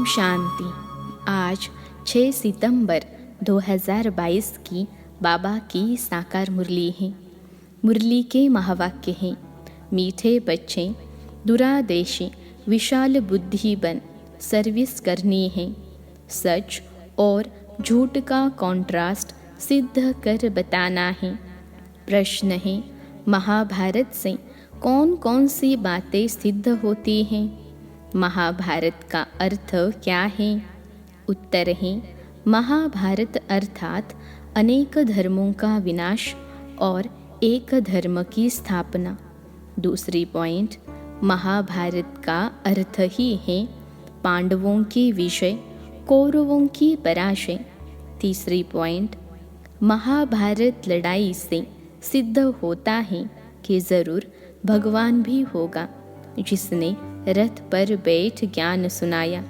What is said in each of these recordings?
शांति। आज 6 सितंबर 2022 की बाबा की साकार मुरली है। मुरली के महावाक्य हैं, मीठे बच्चे दुरादेशी विशाल बुद्धि बन सर्विस करनी है। सच और झूठ का कॉन्ट्रास्ट सिद्ध कर बताना है। प्रश्न है, महाभारत से कौन कौन सी बातें सिद्ध होती हैं? महाभारत का अर्थ क्या है? उत्तर है, महाभारत अर्थात अनेक धर्मों का विनाश और एक धर्म की स्थापना। दूसरी पॉइंट, महाभारत का अर्थ ही है पांडवों की विजय, कौरवों की पराजय। तीसरी पॉइंट, महाभारत लड़ाई से सिद्ध होता है कि ज़रूर भगवान भी होगा जिसने रथ पर बैठ ज्ञान सुनाया।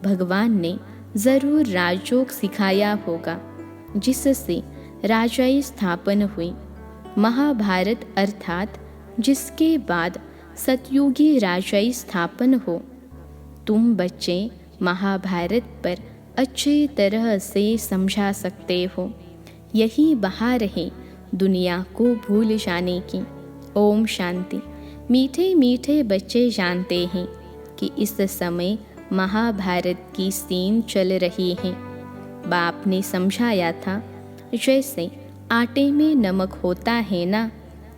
भगवान ने ज़रूर राजयोग सिखाया होगा जिससे राजाई स्थापन हुई। महाभारत अर्थात जिसके बाद सतयुगी राजाई स्थापन हो। तुम बच्चे महाभारत पर अच्छी तरह से समझा सकते हो। यही बहार है दुनिया को भूल जाने की। ओम शांति। मीठे मीठे बच्चे जानते हैं कि इस समय महाभारत की सीन चल रही है। बाप ने समझाया था, जैसे आटे में नमक होता है ना,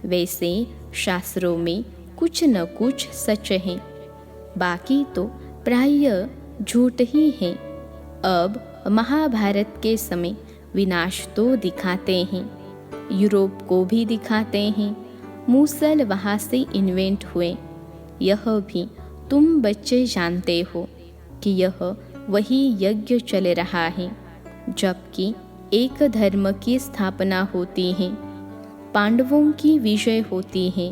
वैसे शास्त्रों में कुछ न कुछ सच है, बाकी तो प्रायः झूठ ही है। अब महाभारत के समय विनाश तो दिखाते हैं, यूरोप को भी दिखाते हैं, मूसल वहाँ से इन्वेंट हुए। यह भी तुम बच्चे जानते हो कि यह वही यज्ञ चल रहा है, जबकि एक धर्म की स्थापना होती है, पांडवों की विजय होती है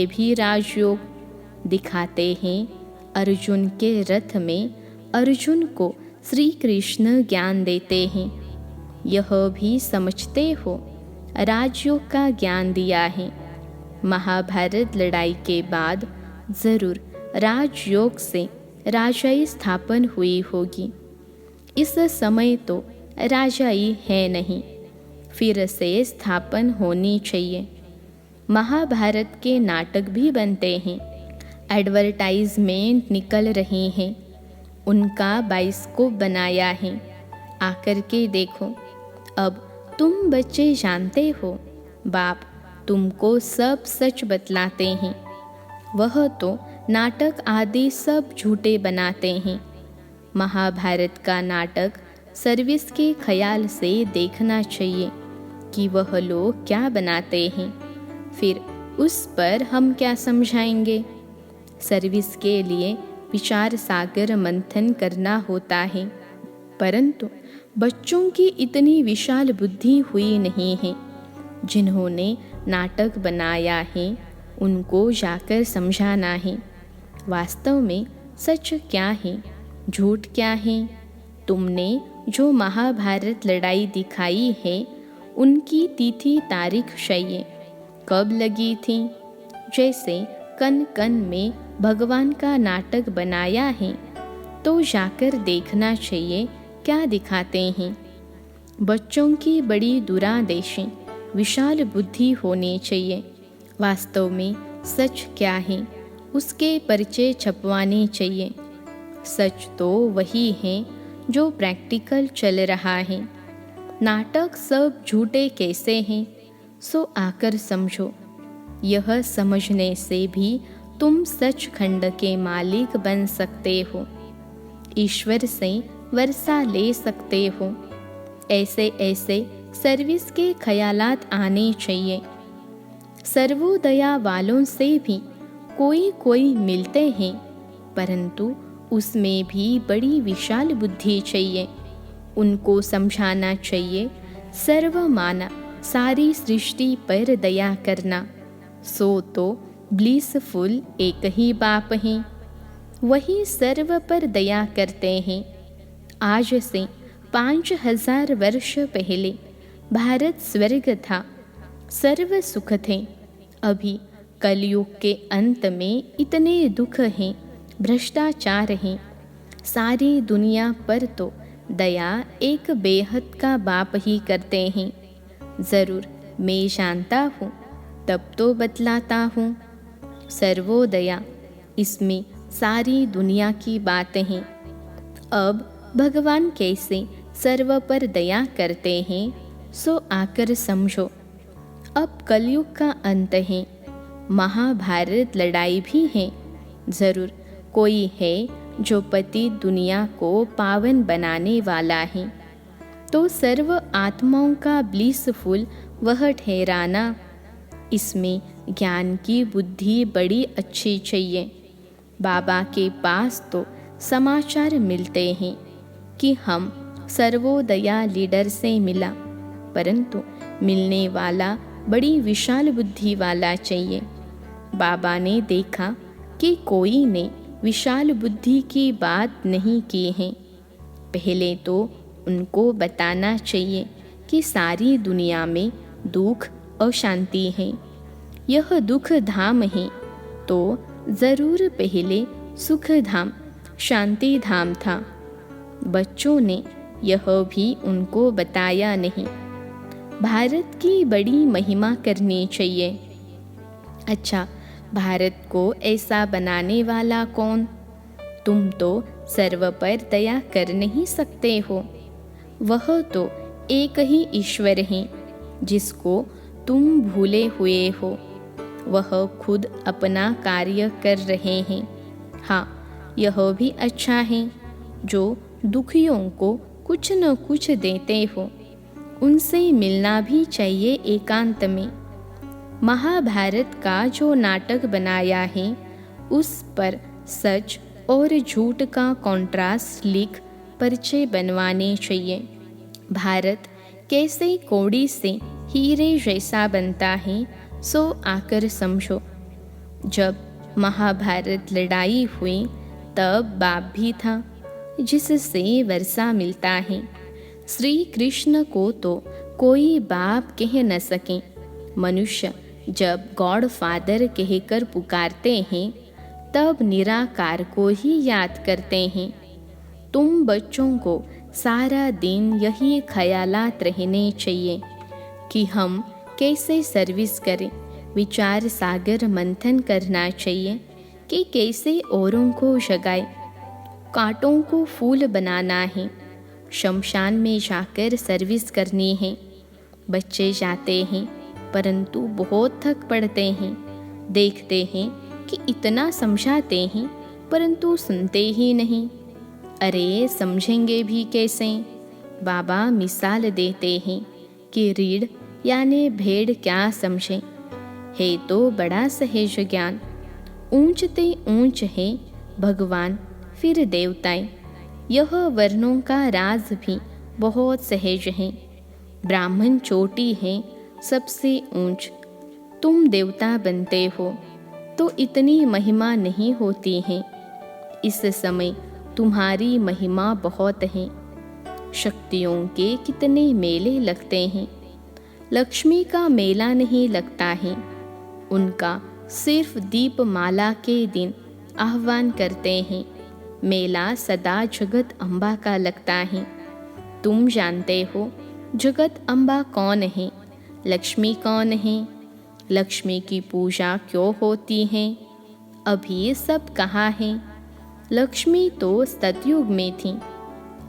भी राजयोग। दिखाते हैं अर्जुन के रथ में अर्जुन को श्री कृष्ण ज्ञान देते हैं। यह भी समझते हो राजयोग का ज्ञान दिया है। महाभारत लड़ाई के बाद ज़रूर राजयोग से राजाई स्थापन हुई होगी। इस समय तो राजाई है नहीं, फिर से स्थापन होनी चाहिए। महाभारत के नाटक भी बनते हैं, एडवर्टाइजमेंट निकल रहे हैं, उनका बाइस्कोप बनाया है, आकर के देखो। अब तुम बच्चे जानते हो बाप तुमको सब सच बतलाते हैं, वह तो नाटक आदि सब झूठे बनाते हैं। महाभारत का नाटक सर्विस के ख्याल से देखना चाहिए कि वह लोग क्या बनाते हैं, फिर उस पर हम क्या समझाएंगे। सर्विस के लिए विचार सागर मंथन करना होता है, परंतु बच्चों की इतनी विशाल बुद्धि हुई नहीं है। जिन्होंने नाटक बनाया है उनको जाकर समझाना है वास्तव में सच क्या है, झूठ क्या है। तुमने जो महाभारत लड़ाई दिखाई है उनकी तिथि तारीख चाहिए, कब लगी थी। जैसे कन कन में भगवान का नाटक बनाया है तो जाकर देखना चाहिए क्या दिखाते हैं। बच्चों की बड़ी दुरादेशी विशाल बुद्धि होनी चाहिए। वास्तव में सच क्या है उसके परिचय छपवाने चाहिए। सच तो वही है जो प्रैक्टिकल चल रहा है। नाटक सब झूठे कैसे हैं, सो आकर समझो। यह समझने से भी तुम सचखंड के मालिक बन सकते हो, ईश्वर से वर्षा ले सकते हो। ऐसे ऐसे सर्विस के ख्यालात आने चाहिए। सर्वोदया वालों से भी कोई कोई मिलते हैं, परंतु उसमें भी बड़ी विशाल बुद्धि चाहिए। उनको समझाना चाहिए सर्वमाना सारी सृष्टि पर दया करना, सो तो ब्लिसफुल एक ही बाप हैं, वही सर्व पर दया करते हैं। आज से 5000 वर्ष पहले भारत स्वर्ग था, सर्व सुख थे। अभी कलयुग के अंत में इतने दुख हैं, भ्रष्टाचार हैं, सारी दुनिया पर तो दया एक बेहद का बाप ही करते हैं। ज़रूर मैं जानता हूँ, तब तो बतलाता हूँ। सर्वोदया, इसमें सारी दुनिया की बातें हैं। अब भगवान कैसे सर्व पर दया करते हैं सो आकर समझो। अब कलयुग का अंत है, महाभारत लड़ाई भी है। ज़रूर कोई है जो पति दुनिया को पावन बनाने वाला है, तो सर्व आत्माओं का ब्लिसफुल वह ठहराना। इसमें ज्ञान की बुद्धि बड़ी अच्छी चाहिए। बाबा के पास तो समाचार मिलते हैं कि हम सर्वोदया लीडर से मिला, परंतु मिलने वाला बड़ी विशाल बुद्धि वाला चाहिए। बाबा ने देखा कि कोई ने विशाल बुद्धि की बात नहीं की है। पहले तो उनको बताना चाहिए कि सारी दुनिया में दुख और शांति है, यह दुख धाम है, तो ज़रूर पहले सुख धाम शांति धाम था। बच्चों ने यह भी उनको बताया नहीं। भारत की बड़ी महिमा करनी चाहिए। अच्छा, भारत को ऐसा बनाने वाला कौन? तुम तो सर्व पर दया कर नहीं सकते हो। वह तो एक ही ईश्वर है जिसको तुम भूले हुए हो। वह खुद अपना कार्य कर रहे हैं। हाँ, यह भी अच्छा है जो दुखियों को कुछ न कुछ देते हो। उनसे मिलना भी चाहिए एकांत में। महाभारत का जो नाटक बनाया है उस पर सच और झूठ का कॉन्ट्रास्ट लिख पर्चे बनवाने चाहिए। भारत कैसे कौड़ी से हीरे जैसा बनता है सो आकर समझो। जब महाभारत लड़ाई हुई तब बाप भी था जिससे वर्षा मिलता है। श्री कृष्ण को तो कोई बाप कह न सके। मनुष्य जब गॉड फादर कहकर पुकारते हैं तब निराकार को ही याद करते हैं। तुम बच्चों को सारा दिन यही ख्यालात रहने चाहिए कि हम कैसे सर्विस करें। विचार सागर मंथन करना चाहिए कि कैसे औरों को जगाए। कांटों को फूल बनाना है, शमशान में जाकर सर्विस करनी है। बच्चे जाते हैं परंतु बहुत थक पड़ते हैं। देखते हैं कि इतना समझाते हैं परंतु सुनते ही नहीं। अरे समझेंगे भी कैसे? बाबा मिसाल देते हैं कि रीढ़ यानी भेड़ क्या समझे, है तो बड़ा सहज ज्ञान। ऊंचते ऊंच है भगवान फिर देवताएं। यह वर्णों का राज भी बहुत सहज है। ब्राह्मण चोटी है सबसे ऊंच। तुम देवता बनते हो तो इतनी महिमा नहीं होती है। इस समय तुम्हारी महिमा बहुत है। शक्तियों के कितने मेले लगते हैं, लक्ष्मी का मेला नहीं लगता है। उनका सिर्फ दीपमाला के दिन आह्वान करते हैं। मेला सदा जगत अम्बा का लगता है। तुम जानते हो जगत अम्बा कौन है, लक्ष्मी कौन है, लक्ष्मी की पूजा क्यों होती है। अभी सब कहाँ है? लक्ष्मी तो सतयुग में थी,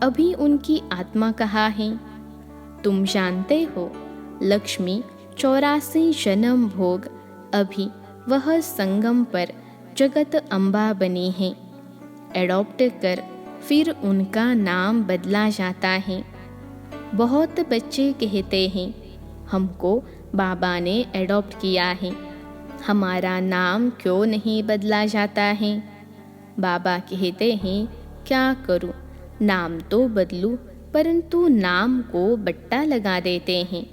अभी उनकी आत्मा कहाँ है? तुम जानते हो लक्ष्मी 84 जन्म भोग अभी वह संगम पर जगत अम्बा बनी है। एडॉप्ट कर फिर उनका नाम बदला जाता है। बहुत बच्चे कहते हैं हमको बाबा ने एडॉप्ट किया है, हमारा नाम क्यों नहीं बदला जाता है? बाबा कहते हैं क्या करूं, नाम तो बदलूं परंतु नाम को बट्टा लगा देते हैं,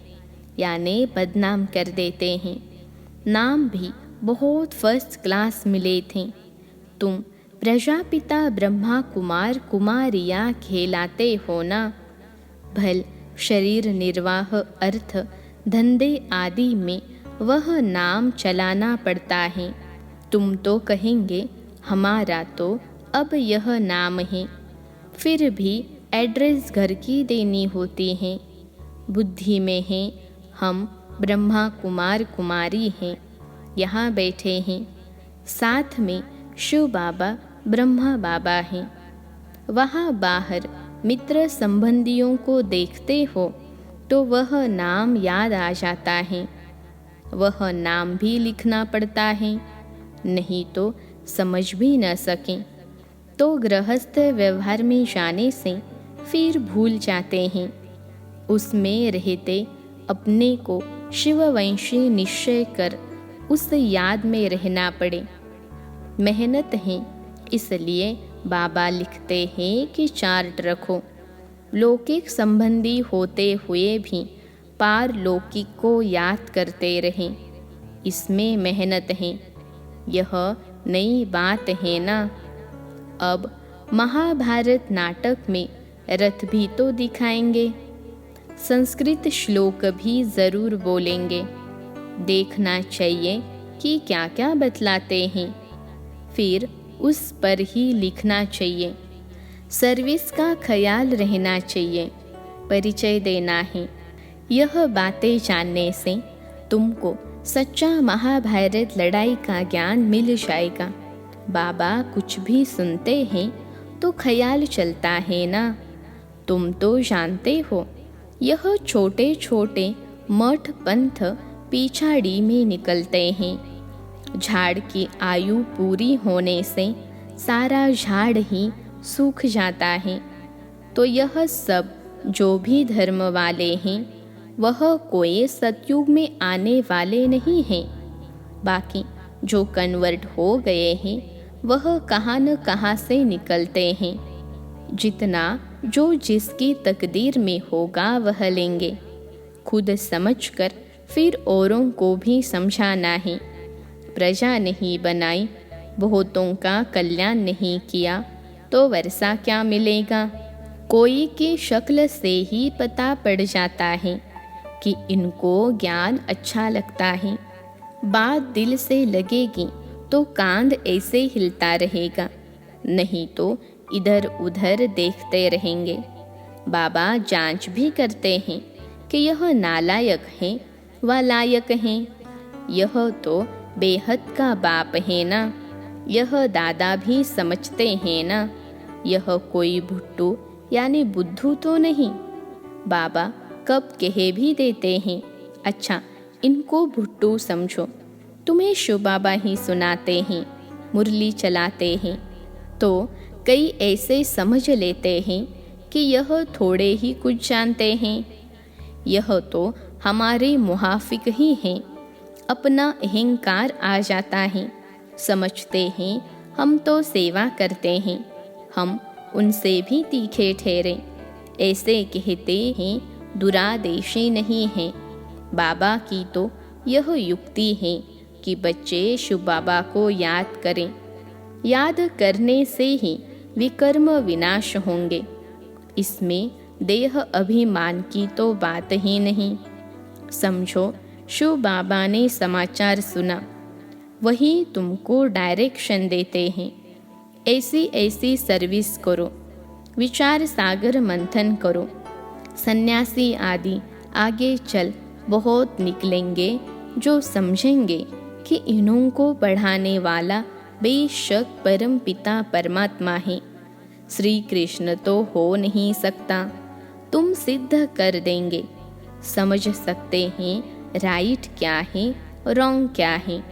यानी बदनाम कर देते हैं। नाम भी बहुत फर्स्ट क्लास मिले थे। तुम प्रजापिता ब्रह्मा कुमार कुमारियाँ कहलाते हो ना। भल शरीर निर्वाह अर्थ धंधे आदि में वह नाम चलाना पड़ता है। तुम तो कहेंगे हमारा तो अब यह नाम है, फिर भी एड्रेस घर की देनी होती है। बुद्धि में हैं हम ब्रह्मा कुमार कुमारी हैं, यहाँ बैठे हैं। साथ में शिव बाबा ब्रह्मा बाबा हैं। वहाँ बाहर मित्र संबंधियों को देखते हो तो वह नाम याद आ जाता है। वह नाम भी लिखना पड़ता है, नहीं तो समझ भी न सकें तो गृहस्थ व्यवहार में जाने से फिर भूल जाते हैं। उसमें रहते अपने को शिववंशी निश्चय कर उस याद में रहना पड़े। मेहनत है, इसलिए बाबा लिखते हैं कि चार्ट रखो। लौकिक संबंधी होते हुए भी पारलौकिक को याद करते रहें, इसमें मेहनत है। यह नई बात है ना। अब महाभारत नाटक में रथ भी तो दिखाएंगे, संस्कृत श्लोक भी ज़रूर बोलेंगे। देखना चाहिए कि क्या क्या बतलाते हैं, फिर उस पर ही लिखना चाहिए। सर्विस का ख्याल रहना चाहिए, परिचय देना है। यह बातें जानने से तुमको सच्चा महाभारत लड़ाई का ज्ञान मिल जाएगा। बाबा कुछ भी सुनते हैं तो ख्याल चलता है ना। तुम तो जानते हो, यह छोटे छोटे मठ पंथ पिछाड़ी में निकलते हैं। झाड़ की आयु पूरी होने से सारा झाड़ ही सूख जाता है। तो यह सब जो भी धर्म वाले हैं वह कोई सतयुग में आने वाले नहीं हैं। बाकी जो कन्वर्ट हो गए हैं वह कहाँ न कहाँ से निकलते हैं। जितना जो जिसकी तकदीर में होगा वह लेंगे। खुद समझकर फिर औरों को भी समझाना है। प्रजा नहीं बनाई, बहुतों का कल्याण नहीं किया तो वर्षा क्या मिलेगा। कोई की शक्ल से ही पता पड़ जाता है कि इनको ज्ञान अच्छा लगता है। बात दिल से लगेगी तो कांध ऐसे हिलता रहेगा, नहीं तो इधर उधर देखते रहेंगे। बाबा जांच भी करते हैं कि यह नालायक है व लायक है। यह तो बेहद का बाप है ना, यह दादा भी समझते हैं ना। यह कोई भुट्टू यानी बुद्धू तो नहीं। बाबा कब कह भी देते हैं, अच्छा इनको भुट्टू समझो। तुम्हें शिव बाबा ही सुनाते हैं, मुरली चलाते हैं, तो कई ऐसे समझ लेते हैं कि यह थोड़े ही कुछ जानते हैं। यह तो हमारे मुहाफिक ही हैं। अपना अहंकार आ जाता है, समझते हैं हम तो सेवा करते हैं, हम उनसे भी तीखे ठहरे। ऐसे कहते हैं दुरादेशी नहीं हैं। बाबा की तो यह युक्ति है कि बच्चे शिव बाबा को याद करें। याद करने से ही विकर्म विनाश होंगे। इसमें देह अभिमान की तो बात ही नहीं। समझो शिव बाबा ने समाचार सुना, वही तुमको डायरेक्शन देते हैं। ऐसी ऐसी सर्विस करो, विचार सागर मंथन करो। सन्यासी आदि आगे चल बहुत निकलेंगे जो समझेंगे कि इन्हों को बढ़ाने वाला बेशक परम पिता परमात्मा है। श्री कृष्ण तो हो नहीं सकता, तुम सिद्ध कर देंगे। समझ सकते हैं राइट क्या है, रॉन्ग क्या है।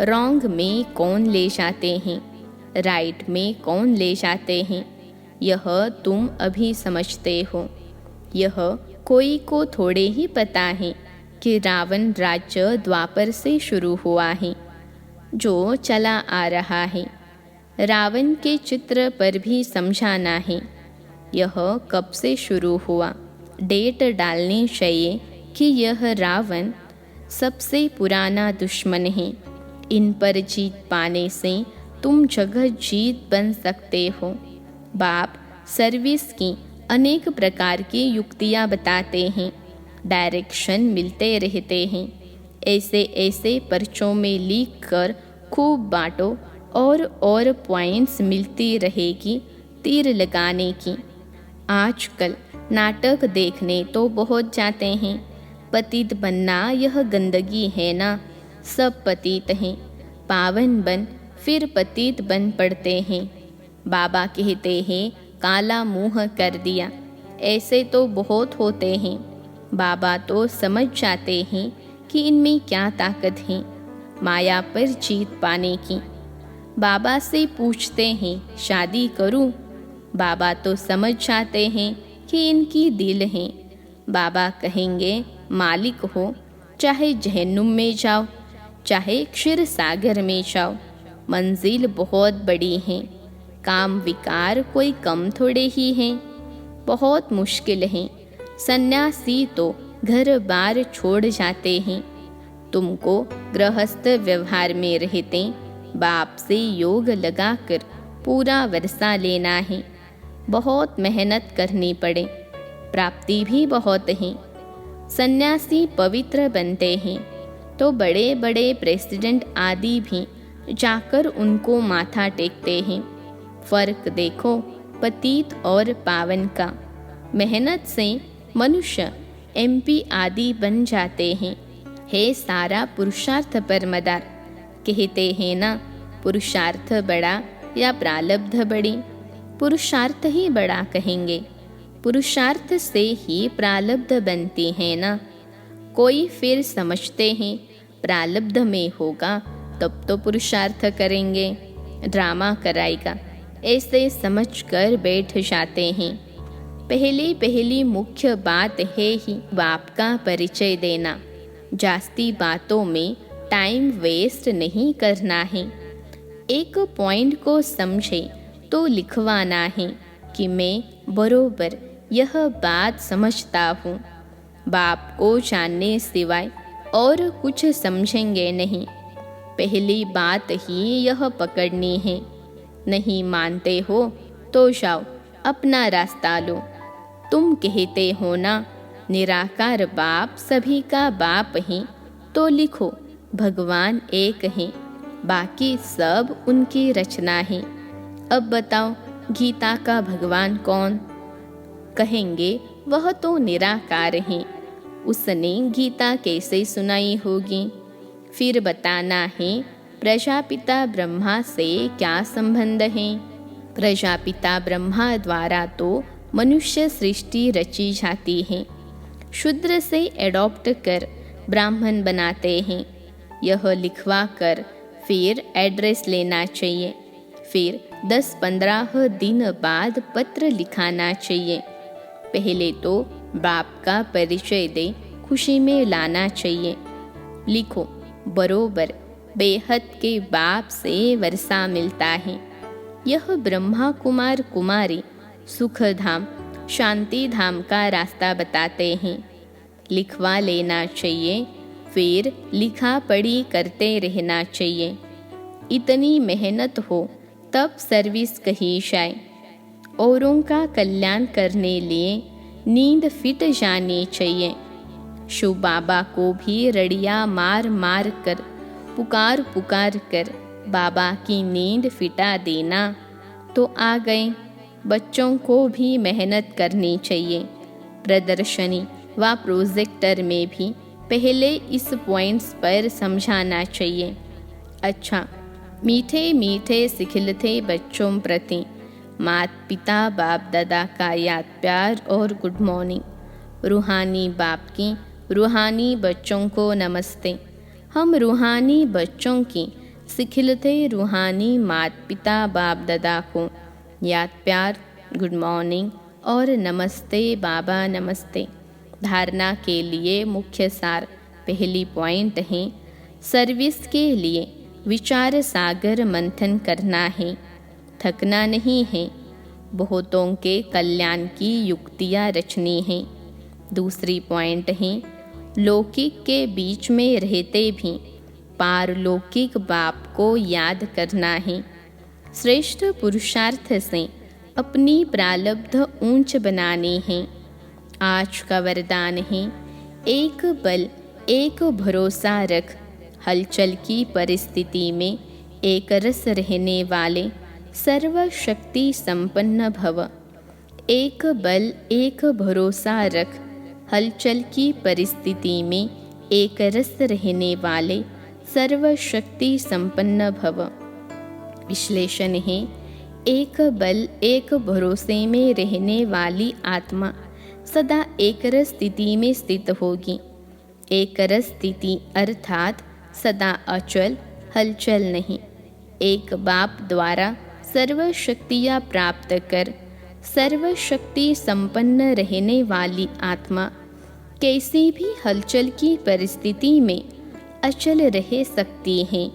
रॉन्ग में कौन ले जाते हैं, राइट में कौन ले जाते हैं, यह तुम अभी समझते हो। यह कोई को थोड़े ही पता है कि रावण राज्य द्वापर से शुरू हुआ है, जो चला आ रहा है। रावण के चित्र पर भी समझाना है, यह कब से शुरू हुआ। डेट डालनी चाहिए कि यह रावण सबसे पुराना दुश्मन है। इन पर जीत पाने से तुम जगत जीत बन सकते हो। बाप सर्विस की अनेक प्रकार की युक्तियाँ बताते हैं, डायरेक्शन मिलते रहते हैं। ऐसे ऐसे पर्चों में लिख कर खूब बांटो और पॉइंट्स मिलती रहेगी तीर लगाने की। आजकल नाटक देखने तो बहुत जाते हैं। पतित बनना यह गंदगी है ना, सब पतित हैं। पावन बन फिर पतित बन पड़ते हैं। बाबा कहते हैं काला मुंह कर दिया। ऐसे तो बहुत होते हैं। बाबा तो समझ जाते हैं कि इनमें क्या ताकत है माया पर जीत पाने की। बाबा से पूछते हैं शादी करूं? बाबा तो समझ जाते हैं कि इनकी दिल है। बाबा कहेंगे मालिक हो, चाहे जहन्नुम में जाओ, चाहे क्षीर सागर में जाओ, मंजिल बहुत बड़ी है। काम विकार कोई कम थोड़े ही हैं, बहुत मुश्किल है। सन्यासी तो घर बार छोड़ जाते हैं। तुमको गृहस्थ व्यवहार में रहते बाप से योग लगाकर पूरा वर्षा लेना है। बहुत मेहनत करनी पड़े, प्राप्ति भी बहुत है। सन्यासी पवित्र बनते हैं तो बड़े बड़े प्रेसिडेंट आदि भी जाकर उनको माथा टेकते हैं। फर्क देखो पतित और पावन का। मेहनत से मनुष्य MP आदि बन जाते हैं। है सारा पुरुषार्थ पर मदार। कहते हैं ना, पुरुषार्थ बड़ा या प्रारब्ध बड़ी? पुरुषार्थ ही बड़ा कहेंगे। पुरुषार्थ से ही प्रारब्ध बनती है ना। कोई फिर समझते हैं प्रारब्ध में होगा तब तो पुरुषार्थ करेंगे, ड्रामा कराएगा, ऐसे समझकर बैठ जाते हैं। पहली मुख्य बात है ही बाप का परिचय देना। जास्ती बातों में टाइम वेस्ट नहीं करना है। एक पॉइंट को समझे तो लिखवाना है कि मैं बरोबर यह बात समझता हूँ। बाप को जानने सिवाय और कुछ समझेंगे नहीं। पहली बात ही यह पकड़नी है। नहीं मानते हो तो जाओ अपना रास्ता लो। तुम कहते हो ना निराकार बाप सभी का बाप है, तो लिखो भगवान एक है, बाकी सब उनकी रचना है। अब बताओ गीता का भगवान कौन? कहेंगे वह तो निराकार है। उसने गीता कैसे सुनाई होगी? फिर बताना है प्रजापिता ब्रह्मा से क्या संबंध है? प्रजापिता ब्रह्मा द्वारा तो मनुष्य सृष्टि रची जाती है। शूद्र से एडॉप्ट कर ब्राह्मण बनाते हैं। यह लिखवा कर फिर एड्रेस लेना चाहिए। फिर 10-15 दिन बाद पत्र लिखाना चाहिए। पहले तो बाप का परिचय दे खुशी में लाना चाहिए। लिखो बरोबर बेहद के बाप से वर्षा मिलता है। यह ब्रह्मा कुमार कुमारी सुखधाम शांति धाम का रास्ता बताते हैं। लिखवा लेना चाहिए, फिर लिखा पढ़ी करते रहना चाहिए। इतनी मेहनत हो तब सर्विस कही जाए। औरों का कल्याण करने लिए नींद फिट जानी चाहिए। शिव बाबा को भी रड़िया मार मार कर पुकार पुकार कर बाबा की नींद फिटा देना तो आ गए। बच्चों को भी मेहनत करनी चाहिए। प्रदर्शनी व प्रोजेक्टर में भी पहले इस पॉइंट्स पर समझाना चाहिए। अच्छा, मीठे मीठे सिखिलते बच्चों प्रति माता पिता बाप दादा का याद प्यार और गुड मॉर्निंग। रूहानी बाप की रूहानी बच्चों को नमस्ते। हम रूहानी बच्चों की सिखिलते रूहानी माता पिता बाप दादा को याद प्यार, गुड मॉर्निंग और नमस्ते बाबा नमस्ते। धारणा के लिए मुख्य सार पहली पॉइंट है सर्विस के लिए विचार सागर मंथन करना है, थकना नहीं है। बहुतों के कल्याण की युक्तियाँ रचनी हैं। दूसरी पॉइंट है लौकिक के बीच में रहते भी पारलौकिक बाप को याद करना है। श्रेष्ठ पुरुषार्थ से अपनी प्रारब्ध ऊंच बनानी है। आज का वरदान है एक बल एक भरोसा रख। हलचल की परिस्थिति में एक रस रहने वाले सर्वशक्ति संपन्न भव। एक बल एक भरोसा रख, हलचल की परिस्थिति में एक रस रहने वाले सर्वशक्ति संपन्न भव। विश्लेषण है, एक बल एक भरोसे में रहने वाली आत्मा सदा एक रस स्थिति में स्थित होगी। एक रस स्थिति अर्थात सदा अचल, हलचल नहीं। एक बाप द्वारा सर्वशक्तियाँ प्राप्त कर सर्वशक्ति संपन्न रहने वाली आत्मा कैसी भी हलचल की परिस्थिति में अचल रह सकती है।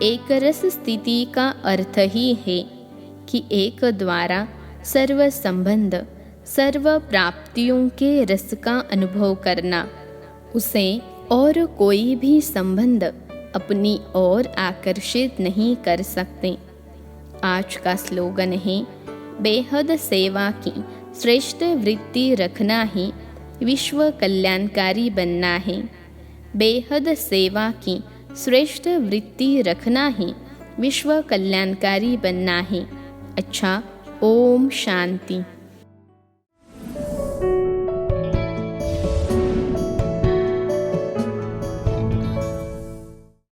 एक रस स्थिति का अर्थ ही है कि एक द्वारा सर्व संबंध, सर्व प्राप्तियों के रस का अनुभव करना। उसे और कोई भी संबंध अपनी ओर आकर्षित नहीं कर सकते। आज का स्लोगन है, बेहद सेवा की श्रेष्ठ वृत्ति रखना ही विश्व कल्याणकारी बनना है। बेहद सेवा की श्रेष्ठ वृत्ति रखना ही विश्व कल्याणकारी बनना है। अच्छा, ओम शांति।